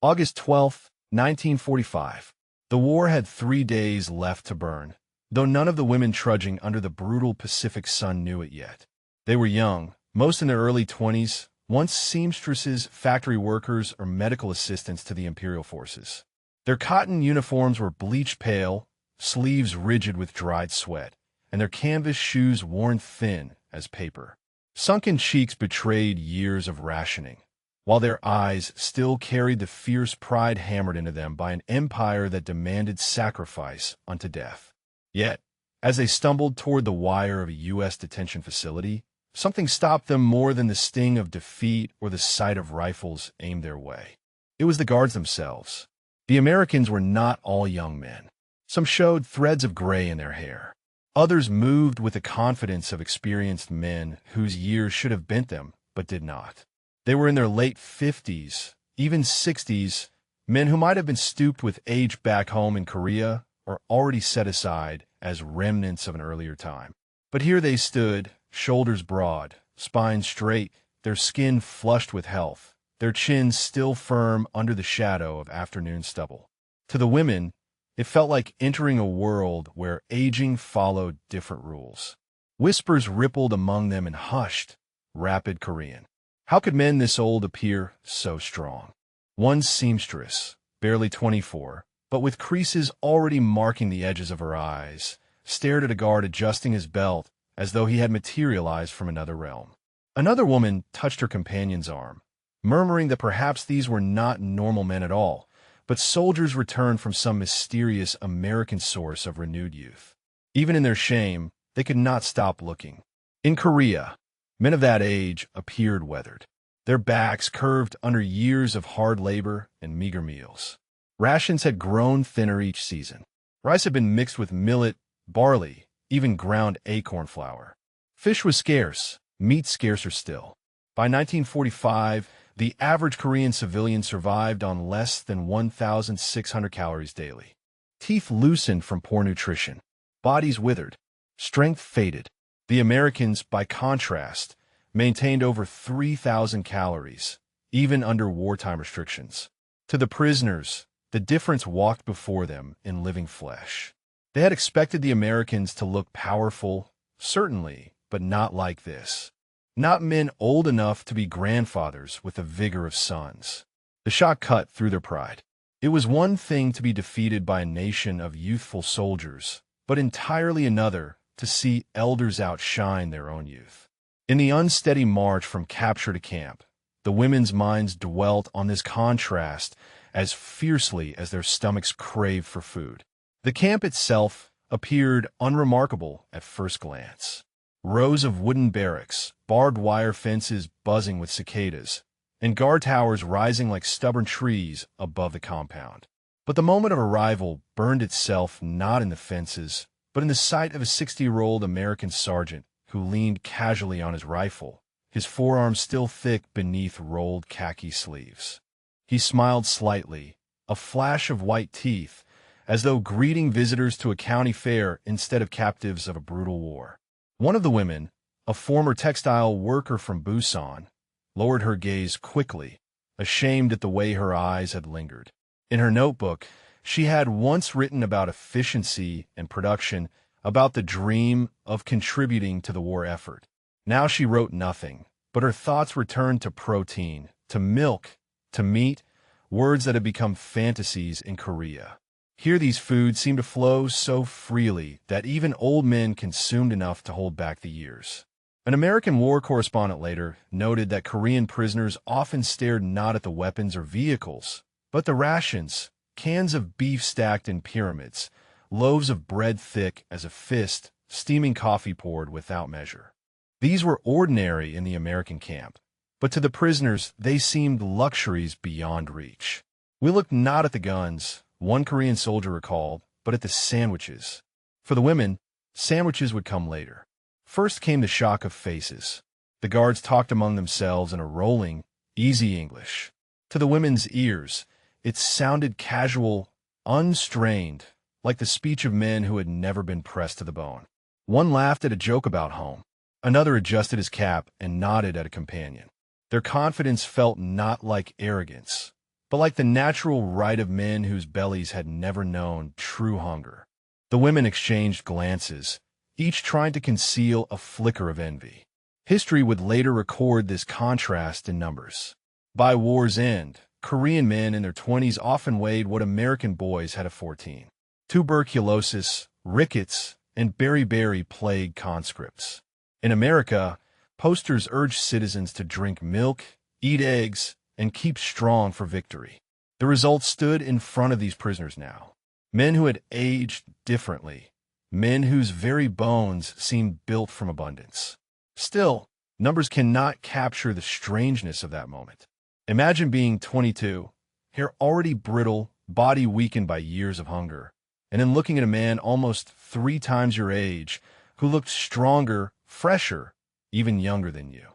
August 12, 1945. The war had 3 days left to burn, though none of the women trudging under the brutal Pacific sun knew it yet. They were young, most in their early 20s, once seamstresses, factory workers, or medical assistants to the imperial forces. Their cotton uniforms were bleached pale, sleeves rigid with dried sweat, and their canvas shoes worn thin as paper. Sunken cheeks betrayed years of rationing, while their eyes still carried the fierce pride hammered into them by an empire that demanded sacrifice unto death. Yet, as they stumbled toward the wire of a U.S. detention facility, something stopped them more than the sting of defeat or the sight of rifles aimed their way. It was the guards themselves. The Americans were not all young men. Some showed threads of gray in their hair. Others moved with the confidence of experienced men whose years should have bent them, but did not. They were in their late 50s, even 60s, men who might have been stooped with age back home in Korea or already set aside as remnants of an earlier time. But here they stood, shoulders broad, spines straight, their skin flushed with health, their chins still firm under the shadow of afternoon stubble. To the women, it felt like entering a world where aging followed different rules. Whispers rippled among them in hushed, rapid Korean. How could men this old appear so strong? One seamstress, barely 24, but with creases already marking the edges of her eyes, stared at a guard adjusting his belt as though he had materialized from another realm. Another woman touched her companion's arm, murmuring that perhaps these were not normal men at all, but soldiers returned from some mysterious American source of renewed youth. Even in their shame, they could not stop looking. In Korea, men of that age appeared weathered, their backs curved under years of hard labor and meager meals. Rations had grown thinner each season. Rice had been mixed with millet, barley, even ground acorn flour. Fish was scarce, meat scarcer still. By 1945, the average Korean civilian survived on less than 1,600 calories daily. Teeth loosened from poor nutrition. Bodies withered. Strength faded. The Americans, by contrast, maintained over 3,000 calories, even under wartime restrictions. To the prisoners, the difference walked before them in living flesh. They had expected the Americans to look powerful, certainly, but not like this. Not men old enough to be grandfathers with the vigor of sons. The shot cut through their pride. It was one thing to be defeated by a nation of youthful soldiers, but entirely another to see elders outshine their own youth. In the unsteady march from capture to camp, the women's minds dwelt on this contrast as fiercely as their stomachs craved for food. The camp itself appeared unremarkable at first glance. Rows of wooden barracks, barbed wire fences buzzing with cicadas, and guard towers rising like stubborn trees above the compound. But the moment of arrival burned itself not in the fences, but in the sight of a 60-year-old American sergeant who leaned casually on his rifle, his forearms still thick beneath rolled khaki sleeves. He smiled slightly, a flash of white teeth, as though greeting visitors to a county fair instead of captives of a brutal war. One of the women, a former textile worker from Busan, lowered her gaze quickly, ashamed at the way her eyes had lingered. In her notebook, she had once written about efficiency and production, about the dream of contributing to the war effort. Now she wrote nothing, but her thoughts returned to protein, to milk, to meat, words that had become fantasies in Korea. Here these foods seemed to flow so freely that even old men consumed enough to hold back the years. An American war correspondent later noted that Korean prisoners often stared not at the weapons or vehicles, but the rations, cans of beef stacked in pyramids, loaves of bread thick as a fist, steaming coffee poured without measure. These were ordinary in the American camp, but to the prisoners they seemed luxuries beyond reach. We looked not at the guns, one Korean soldier recalled, but at the sandwiches. For the women, sandwiches would come later. First came the shock of faces. The guards talked among themselves in a rolling, easy English. To the women's ears, it sounded casual, unstrained, like the speech of men who had never been pressed to the bone. One laughed at a joke about home. Another adjusted his cap and nodded at a companion. Their confidence felt not like arrogance, but like the natural right of men whose bellies had never known true hunger. The women exchanged glances, each trying to conceal a flicker of envy. History would later record this contrast in numbers. By war's end, Korean men in their 20s often weighed what American boys had at 14. Tuberculosis, rickets, and beriberi plagued conscripts. In America, posters urged citizens to drink milk, eat eggs, and keep strong for victory. The result stood in front of these prisoners now. Men who had aged differently, men whose very bones seemed built from abundance. Still, numbers cannot capture the strangeness of that moment. Imagine being 22, hair already brittle, body weakened by years of hunger, and then looking at a man almost 3 times your age who looked stronger, fresher, even younger than you.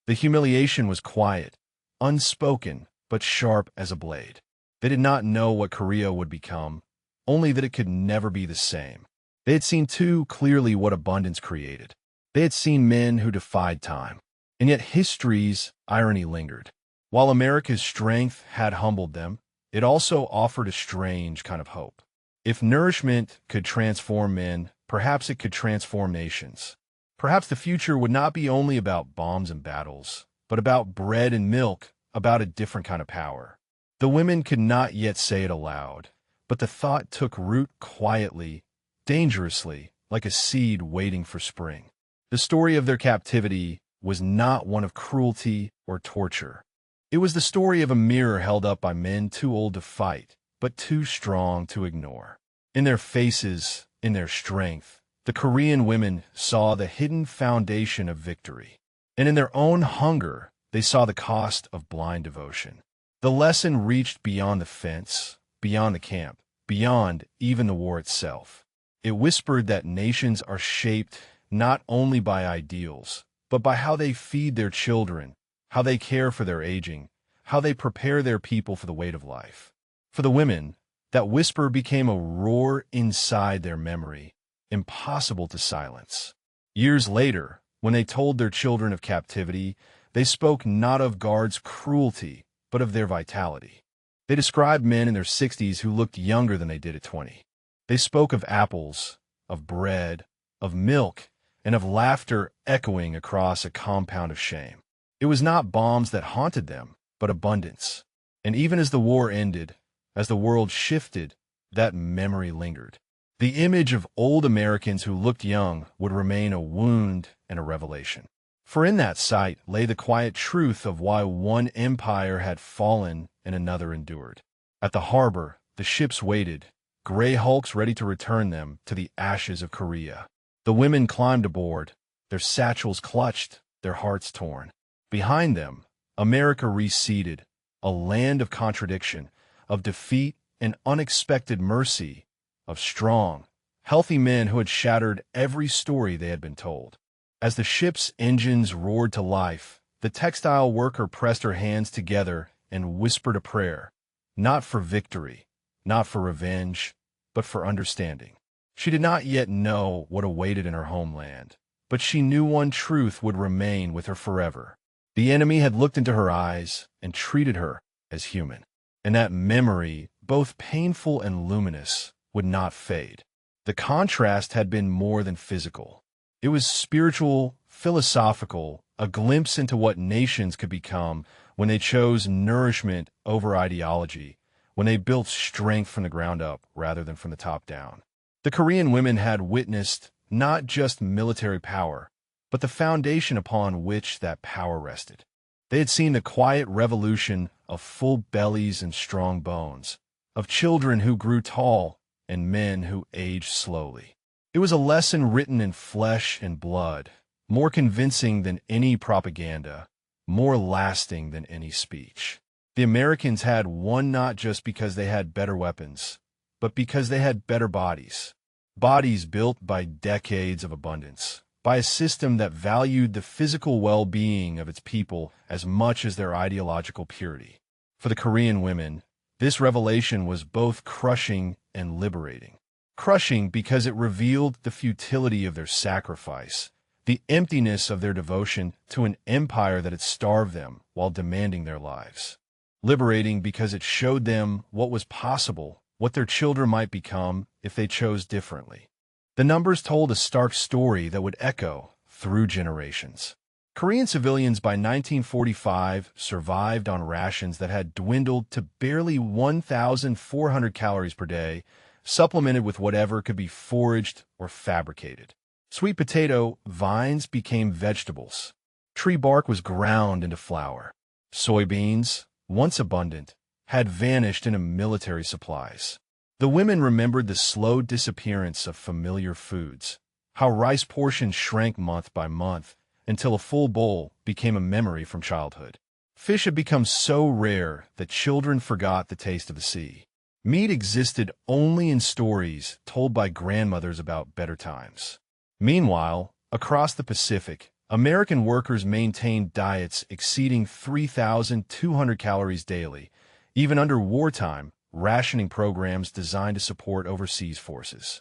The humiliation was quiet, unspoken, but sharp as a blade. They did not know what Korea would become, only that it could never be the same. They had seen too clearly what abundance created. They had seen men who defied time, and yet history's irony lingered. While America's strength had humbled them, it also offered a strange kind of hope. If nourishment could transform men, perhaps it could transform nations. Perhaps the future would not be only about bombs and battles, but about bread and milk, about a different kind of power. The women could not yet say it aloud, but the thought took root quietly, dangerously, like a seed waiting for spring. The story of their captivity was not one of cruelty or torture. It was the story of a mirror held up by men too old to fight, but too strong to ignore. In their faces, in their strength, the Korean women saw the hidden foundation of victory. And in their own hunger, they saw the cost of blind devotion. The lesson reached beyond the fence, beyond the camp, beyond even the war itself. It whispered that nations are shaped not only by ideals, but by how they feed their children, how they care for their aging, how they prepare their people for the weight of life. For the women, that whisper became a roar inside their memory, impossible to silence. Years later, when they told their children of captivity, they spoke not of guards' cruelty, but of their vitality. They described men in their 60s who looked younger than they did at 20. They spoke of apples, of bread, of milk, and of laughter echoing across a compound of shame. It was not bombs that haunted them, but abundance. And even as the war ended, as the world shifted, that memory lingered. The image of old Americans who looked young would remain a wound and a revelation. For in that sight lay the quiet truth of why one empire had fallen and another endured. At the harbor, the ships waited, gray hulks ready to return them to the ashes of Korea. The women climbed aboard, their satchels clutched, their hearts torn. Behind them, America receded, a land of contradiction, of defeat and unexpected mercy, of strong, healthy men who had shattered every story they had been told. As the ship's engines roared to life, the textile worker pressed her hands together and whispered a prayer, not for victory, not for revenge, but for understanding. She did not yet know what awaited in her homeland, but she knew one truth would remain with her forever. The enemy had looked into her eyes and treated her as human, and that memory, both painful and luminous, would not fade. The contrast had been more than physical. It was spiritual, philosophical, a glimpse into what nations could become when they chose nourishment over ideology, when they built strength from the ground up rather than from the top down. The Korean women had witnessed not just military power, but the foundation upon which that power rested. They had seen the quiet revolution of full bellies and strong bones, of children who grew tall and men who aged slowly. It was a lesson written in flesh and blood, more convincing than any propaganda, more lasting than any speech. The Americans had won not just because they had better weapons, but because they had better bodies. Bodies built by decades of abundance, by a system that valued the physical well-being of its people as much as their ideological purity. For the Korean women, this revelation was both crushing and liberating. Crushing because it revealed the futility of their sacrifice, the emptiness of their devotion to an empire that had starved them while demanding their lives. liberating because it showed them what was possible, what their children might become if they chose differently. The numbers told a stark story that would echo through generations. Korean civilians by 1945 survived on rations that had dwindled to barely 1,400 calories per day, supplemented with whatever could be foraged or fabricated. Sweet potato vines became vegetables. Tree bark was ground into flour. Soybeans, once abundant, had vanished into military supplies. The women remembered the slow disappearance of familiar foods, how rice portions shrank month by month, until a full bowl became a memory from childhood. Fish had become so rare that children forgot the taste of the sea. Meat existed only in stories told by grandmothers about better times. Meanwhile, across the Pacific, American workers maintained diets exceeding 3,200 calories daily, even under wartime rationing programs designed to support overseas forces.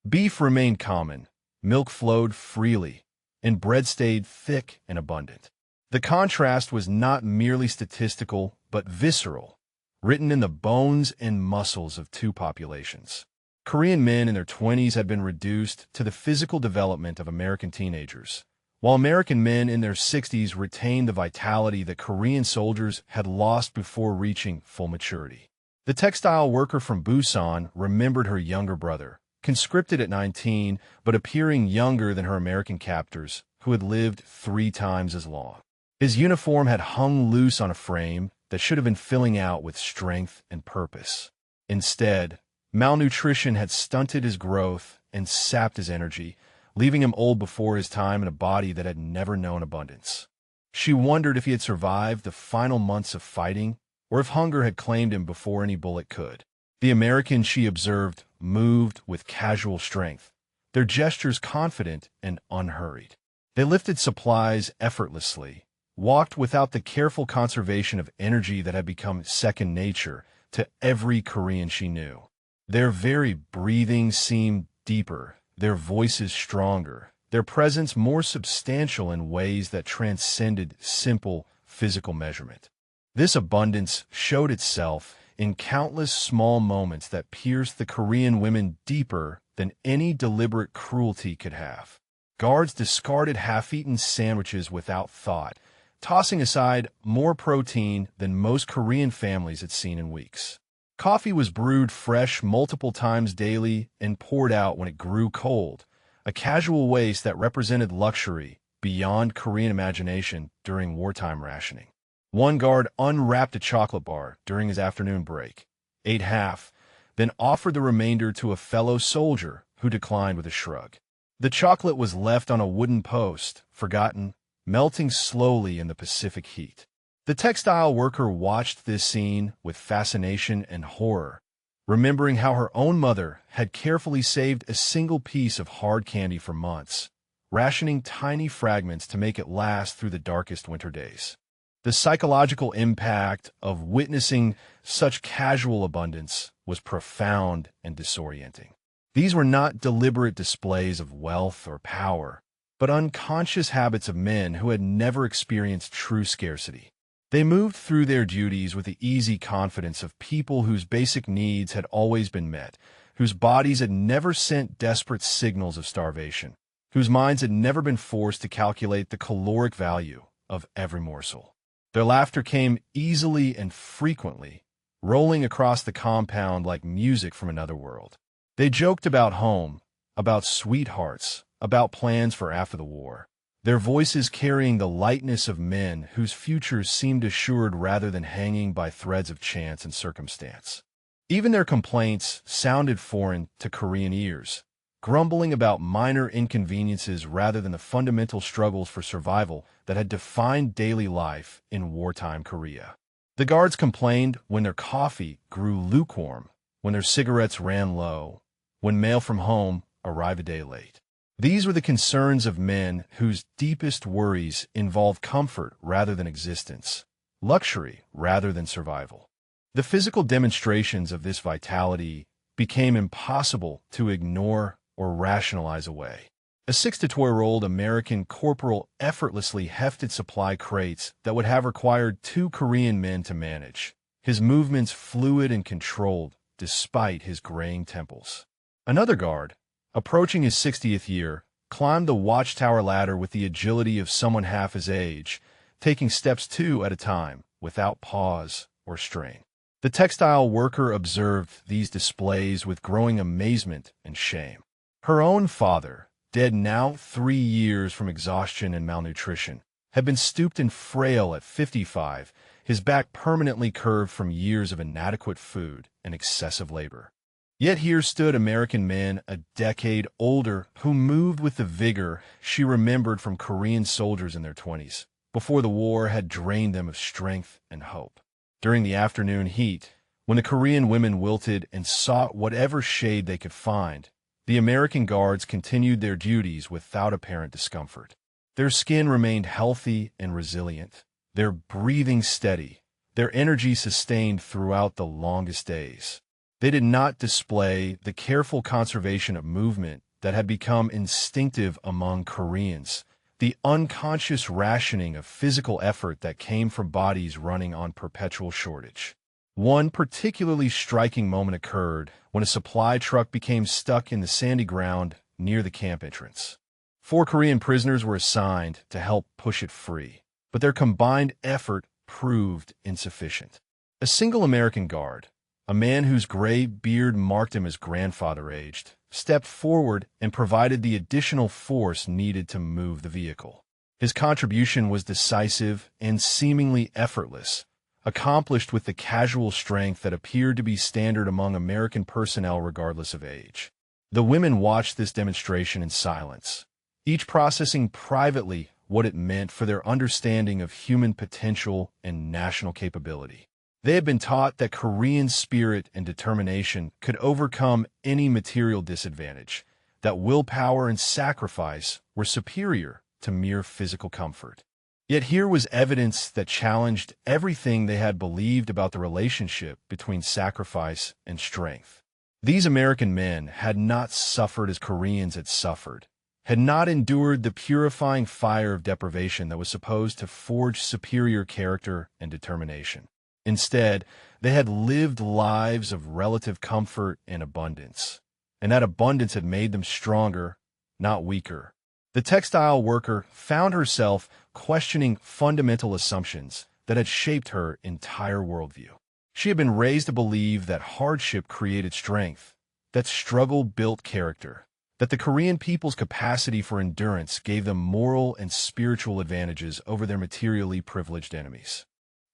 Beef remained common, milk flowed freely, and bread stayed thick and abundant. The contrast was not merely statistical, but visceral, written in the bones and muscles of two populations. Korean men in their 20s had been reduced to the physical development of American teenagers, while American men in their 60s retained the vitality that Korean soldiers had lost before reaching full maturity. The textile worker from Busan remembered her younger brother, conscripted at 19, but appearing younger than her American captors, who had lived 3 times as long. His uniform had hung loose on a frame that should have been filling out with strength and purpose. Instead, malnutrition had stunted his growth and sapped his energy, leaving him old before his time in a body that had never known abundance. She wondered if he had survived the final months of fighting, or if hunger had claimed him before any bullet could. The Americans, she observed, moved with casual strength, their gestures confident and unhurried. They lifted supplies effortlessly, walked without the careful conservation of energy that had become second nature to every Korean she knew. Their very breathing seemed deeper, their voices stronger, their presence more substantial in ways that transcended simple physical measurement. This abundance showed itself in countless small moments that pierced the Korean women deeper than any deliberate cruelty could have. Guards discarded half-eaten sandwiches without thought, tossing aside more protein than most Korean families had seen in weeks. Coffee was brewed fresh multiple times daily and poured out when it grew cold, a casual waste that represented luxury beyond Korean imagination during wartime rationing. One guard unwrapped a chocolate bar during his afternoon break, ate half, then offered the remainder to a fellow soldier who declined with a shrug. The chocolate was left on a wooden post, forgotten, melting slowly in the Pacific heat. The textile worker watched this scene with fascination and horror, remembering how her own mother had carefully saved a single piece of hard candy for months, rationing tiny fragments to make it last through the darkest winter days. The psychological impact of witnessing such casual abundance was profound and disorienting. These were not deliberate displays of wealth or power, but unconscious habits of men who had never experienced true scarcity. They moved through their duties with the easy confidence of people whose basic needs had always been met, whose bodies had never sent desperate signals of starvation, whose minds had never been forced to calculate the caloric value of every morsel. Their laughter came easily and frequently, rolling across the compound like music from another world. They joked about home, about sweethearts, about plans for after the war, their voices carrying the lightness of men whose futures seemed assured rather than hanging by threads of chance and circumstance. Even their complaints sounded foreign to Korean ears, grumbling about minor inconveniences rather than the fundamental struggles for survival that had defined daily life in wartime Korea. The guards complained when their coffee grew lukewarm, when their cigarettes ran low, when mail from home arrived a day late. These were the concerns of men whose deepest worries involved comfort rather than existence, luxury rather than survival. The physical demonstrations of this vitality became impossible to ignore or rationalize away. A 6-to-12-year-old American corporal effortlessly hefted supply crates that would have required 2 Korean men to manage, his movements fluid and controlled despite his graying temples. Another guard, approaching his 60th year, climbed the watchtower ladder with the agility of someone half his age, taking steps two at a time, without pause or strain. The textile worker observed these displays with growing amazement and shame. Her own father, dead now 3 years from exhaustion and malnutrition, had been stooped and frail at 55, his back permanently curved from years of inadequate food and excessive labor. Yet here stood American men a decade older who moved with the vigor she remembered from Korean soldiers in their 20s, before the war had drained them of strength and hope. During the afternoon heat, when the Korean women wilted and sought whatever shade they could find, the American guards continued their duties without apparent discomfort. Their skin remained healthy and resilient, their breathing steady, their energy sustained throughout the longest days. They did not display the careful conservation of movement that had become instinctive among Koreans, the unconscious rationing of physical effort that came from bodies running on perpetual shortage. One particularly striking moment occurred when a supply truck became stuck in the sandy ground near the camp entrance. 4 Korean prisoners were assigned to help push it free, but their combined effort proved insufficient. A single American guard, a man whose gray beard marked him as grandfather-aged, stepped forward and provided the additional force needed to move the vehicle. His contribution was decisive and seemingly effortless, accomplished with the casual strength that appeared to be standard among American personnel regardless of age. The women watched this demonstration in silence, each processing privately what it meant for their understanding of human potential and national capability. They had been taught that Korean spirit and determination could overcome any material disadvantage, that willpower and sacrifice were superior to mere physical comfort. Yet here was evidence that challenged everything they had believed about the relationship between sacrifice and strength. These American men had not suffered as Koreans had suffered, had not endured the purifying fire of deprivation that was supposed to forge superior character and determination. Instead, they had lived lives of relative comfort and abundance, and that abundance had made them stronger, not weaker. The textile worker found herself questioning fundamental assumptions that had shaped her entire worldview. She had been raised to believe that hardship created strength, that struggle built character, that the Korean people's capacity for endurance gave them moral and spiritual advantages over their materially privileged enemies.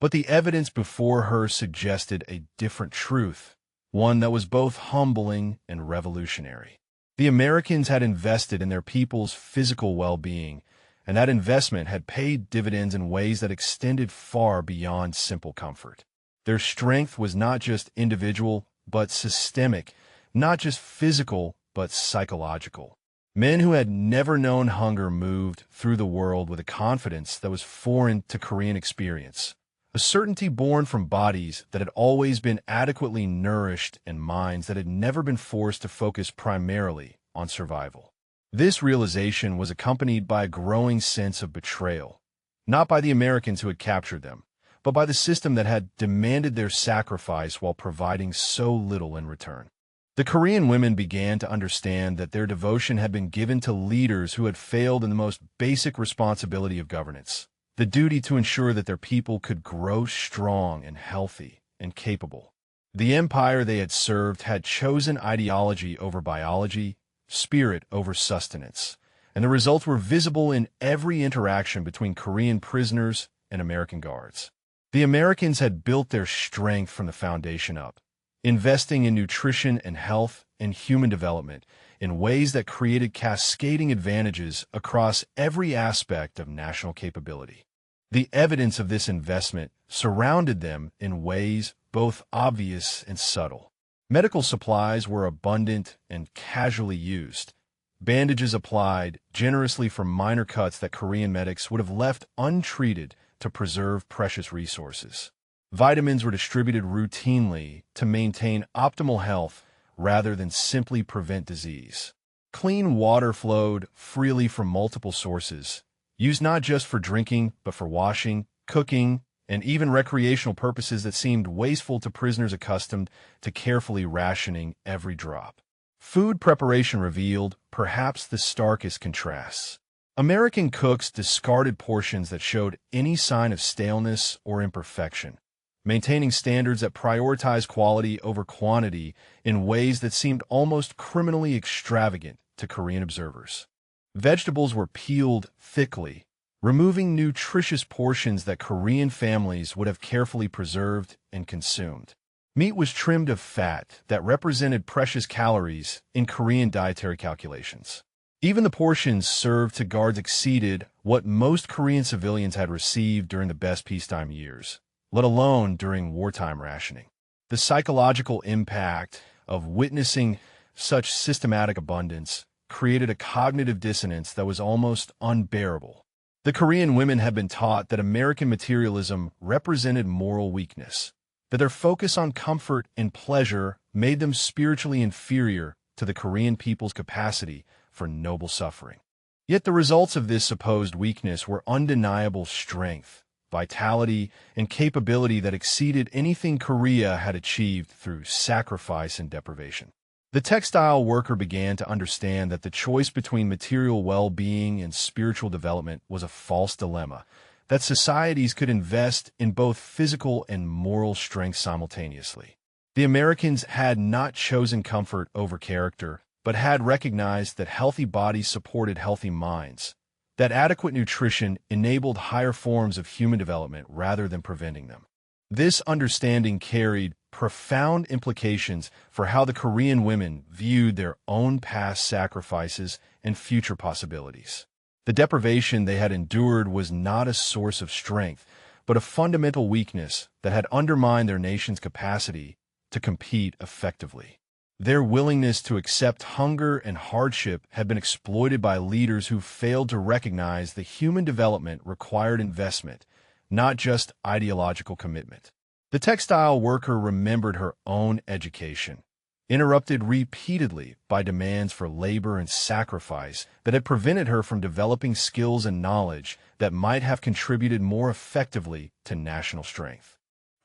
But the evidence before her suggested a different truth, one that was both humbling and revolutionary. The Americans had invested in their people's physical well-being, and that investment had paid dividends in ways that extended far beyond simple comfort. Their strength was not just individual, but systemic, not just physical, but psychological. Men who had never known hunger moved through the world with a confidence that was foreign to Korean experience, a certainty born from bodies that had always been adequately nourished and minds that had never been forced to focus primarily on survival. This realization was accompanied by a growing sense of betrayal, not by the Americans who had captured them, but by the system that had demanded their sacrifice while providing so little in return. The Korean women began to understand that their devotion had been given to leaders who had failed in the most basic responsibility of governance, the duty to ensure that their people could grow strong and healthy and capable. The empire they had served had chosen ideology over biology, spirit over sustenance, and the results were visible in every interaction between Korean prisoners and American guards. The Americans had built their strength from the foundation up, investing in nutrition and health and human development in ways that created cascading advantages across every aspect of national capability. The evidence of this investment surrounded them in ways both obvious and subtle. Medical supplies were abundant and casually used, bandages applied generously for minor cuts that Korean medics would have left untreated to preserve precious resources. Vitamins were distributed routinely to maintain optimal health rather than simply prevent disease. Clean water flowed freely from multiple sources, used not just for drinking, but for washing, cooking, and even recreational purposes that seemed wasteful to prisoners accustomed to carefully rationing every drop. Food preparation revealed, perhaps, the starkest contrasts. American cooks discarded portions that showed any sign of staleness or imperfection, maintaining standards that prioritized quality over quantity in ways that seemed almost criminally extravagant to Korean observers. Vegetables were peeled thickly, removing nutritious portions that Korean families would have carefully preserved and consumed. Meat was trimmed of fat that represented precious calories in Korean dietary calculations. Even the portions served to guards exceeded what most Korean civilians had received during the best peacetime years, let alone during wartime rationing. The psychological impact of witnessing such systematic abundance created a cognitive dissonance that was almost unbearable. The Korean women had been taught that American materialism represented moral weakness, that their focus on comfort and pleasure made them spiritually inferior to the Korean people's capacity for noble suffering. Yet the results of this supposed weakness were undeniable strength, vitality, and capability that exceeded anything Korea had achieved through sacrifice and deprivation. The textile worker began to understand that the choice between material well-being and spiritual development was a false dilemma, that societies could invest in both physical and moral strength simultaneously. The Americans had not chosen comfort over character, but had recognized that healthy bodies supported healthy minds, that adequate nutrition enabled higher forms of human development rather than preventing them. This understanding carried profound implications for how the Korean women viewed their own past sacrifices and future possibilities. The deprivation they had endured was not a source of strength, but a fundamental weakness that had undermined their nation's capacity to compete effectively. Their willingness to accept hunger and hardship had been exploited by leaders who failed to recognize that human development required investment, not just ideological commitment. The textile worker remembered her own education, interrupted repeatedly by demands for labor and sacrifice that had prevented her from developing skills and knowledge that might have contributed more effectively to national strength.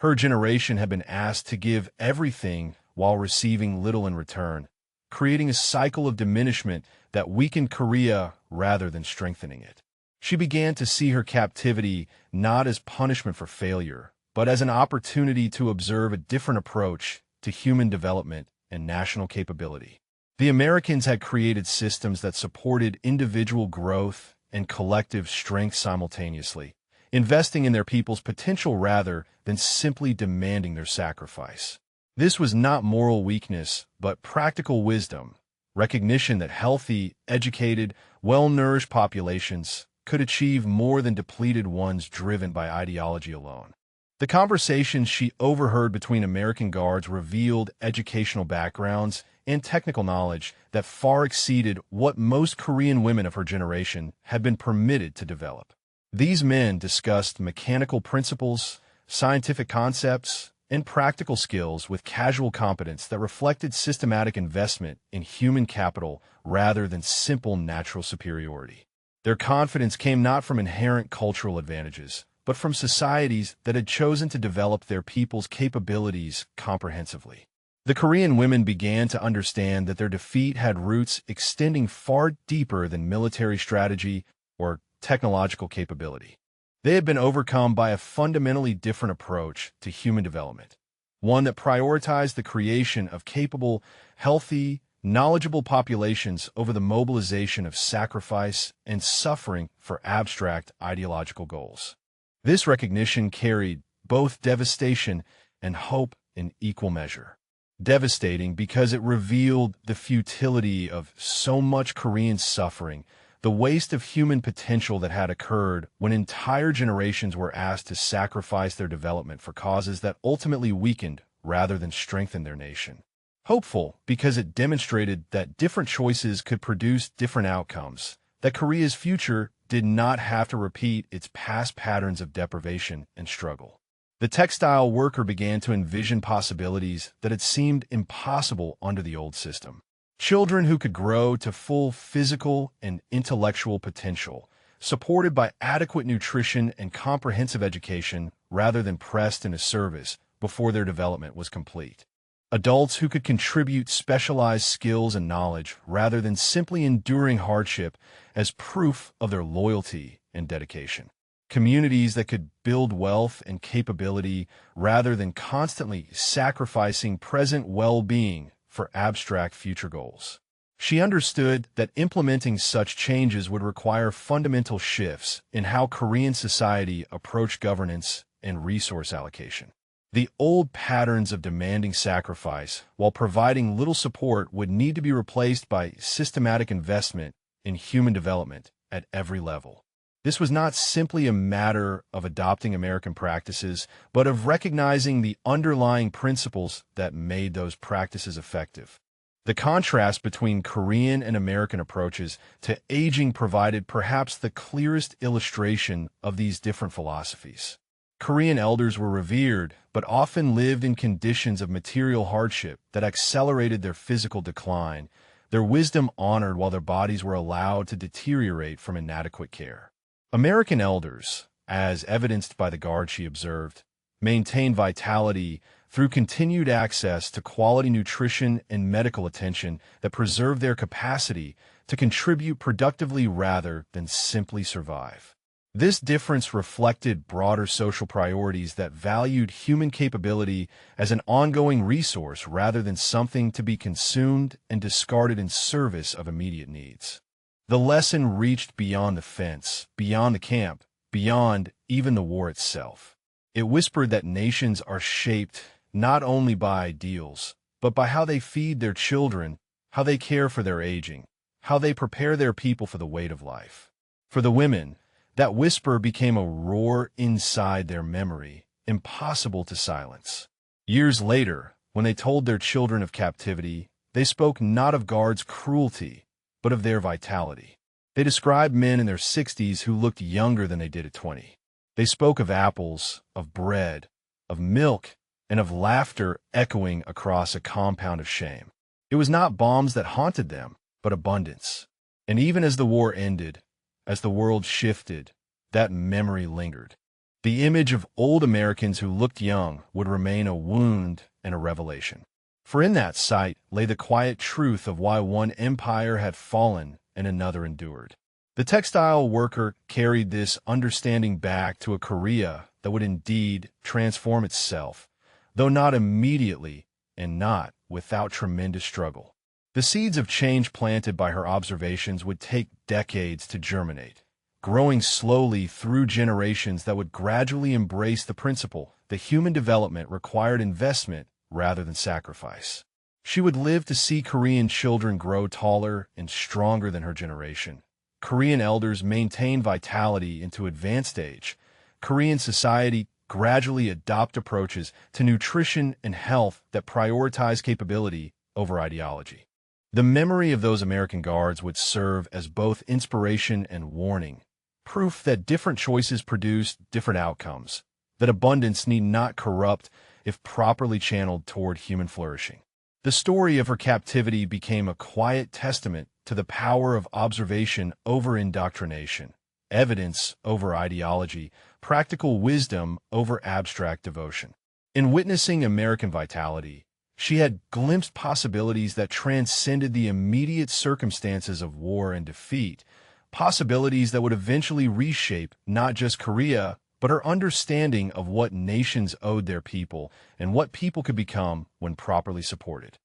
Her generation had been asked to give everything while receiving little in return, creating a cycle of diminishment that weakened Korea rather than strengthening it. She began to see her captivity not as punishment for failure, but as an opportunity to observe a different approach to human development and national capability. The Americans had created systems that supported individual growth and collective strength simultaneously, investing in their people's potential rather than simply demanding their sacrifice. This was not moral weakness, but practical wisdom, recognition that healthy, educated, well-nourished populations could achieve more than depleted ones driven by ideology alone. The conversations she overheard between American guards revealed educational backgrounds and technical knowledge that far exceeded what most Korean women of her generation had been permitted to develop. These men discussed mechanical principles, scientific concepts, and practical skills with casual competence that reflected systematic investment in human capital rather than simple natural superiority. Their confidence came not from inherent cultural advantages, but from societies that had chosen to develop their people's capabilities comprehensively. The Korean women began to understand that their defeat had roots extending far deeper than military strategy or technological capability. They had been overcome by a fundamentally different approach to human development, one that prioritized the creation of capable, healthy, knowledgeable populations over the mobilization of sacrifice and suffering for abstract ideological goals. This recognition carried both devastation and hope in equal measure. Devastating because it revealed the futility of so much Korean suffering, the waste of human potential that had occurred when entire generations were asked to sacrifice their development for causes that ultimately weakened rather than strengthened their nation. Hopeful because it demonstrated that different choices could produce different outcomes, that Korea's future did not have to repeat its past patterns of deprivation and struggle. The textile worker began to envision possibilities that had seemed impossible under the old system. Children who could grow to full physical and intellectual potential, supported by adequate nutrition and comprehensive education, rather than pressed into service before their development was complete. Adults who could contribute specialized skills and knowledge rather than simply enduring hardship as proof of their loyalty and dedication. Communities that could build wealth and capability rather than constantly sacrificing present well-being for abstract future goals. She understood that implementing such changes would require fundamental shifts in how Korean society approached governance and resource allocation. The old patterns of demanding sacrifice while providing little support would need to be replaced by systematic investment in human development at every level. This was not simply a matter of adopting American practices, but of recognizing the underlying principles that made those practices effective. The contrast between Korean and American approaches to aging provided perhaps the clearest illustration of these different philosophies. Korean elders were revered, but often lived in conditions of material hardship that accelerated their physical decline, their wisdom honored while their bodies were allowed to deteriorate from inadequate care. American elders, as evidenced by the guard she observed, maintained vitality through continued access to quality nutrition and medical attention that preserved their capacity to contribute productively rather than simply survive. This difference reflected broader social priorities that valued human capability as an ongoing resource rather than something to be consumed and discarded in service of immediate needs. The lesson reached beyond the fence, beyond the camp, beyond even the war itself. It whispered that nations are shaped not only by ideals, but by how they feed their children, how they care for their aging, how they prepare their people for the weight of life. For the women, that whisper became a roar inside their memory, impossible to silence. Years later, when they told their children of captivity, they spoke not of guards' cruelty, but of their vitality. They described men in their 60s who looked younger than they did at 20. They spoke of apples, of bread, of milk, and of laughter echoing across a compound of shame. It was not bombs that haunted them, but abundance. And even as the war ended, as the world shifted, that memory lingered. The image of old Americans who looked young would remain a wound and a revelation. For in that sight lay the quiet truth of why one empire had fallen and another endured. The textile worker carried this understanding back to a Korea that would indeed transform itself, though not immediately and not without tremendous struggle. The seeds of change planted by her observations would take decades to germinate, growing slowly through generations that would gradually embrace the principle that human development required investment rather than sacrifice. She would live to see Korean children grow taller and stronger than her generation. Korean elders maintain vitality into advanced age. Korean society gradually adopt approaches to nutrition and health that prioritize capability over ideology. The memory of those American guards would serve as both inspiration and warning, proof that different choices produce different outcomes, that abundance need not corrupt if properly channeled toward human flourishing. The story of her captivity became a quiet testament to the power of observation over indoctrination, evidence over ideology, practical wisdom over abstract devotion. In witnessing American vitality, she had glimpsed possibilities that transcended the immediate circumstances of war and defeat, possibilities that would eventually reshape not just Korea, but her understanding of what nations owed their people and what people could become when properly supported.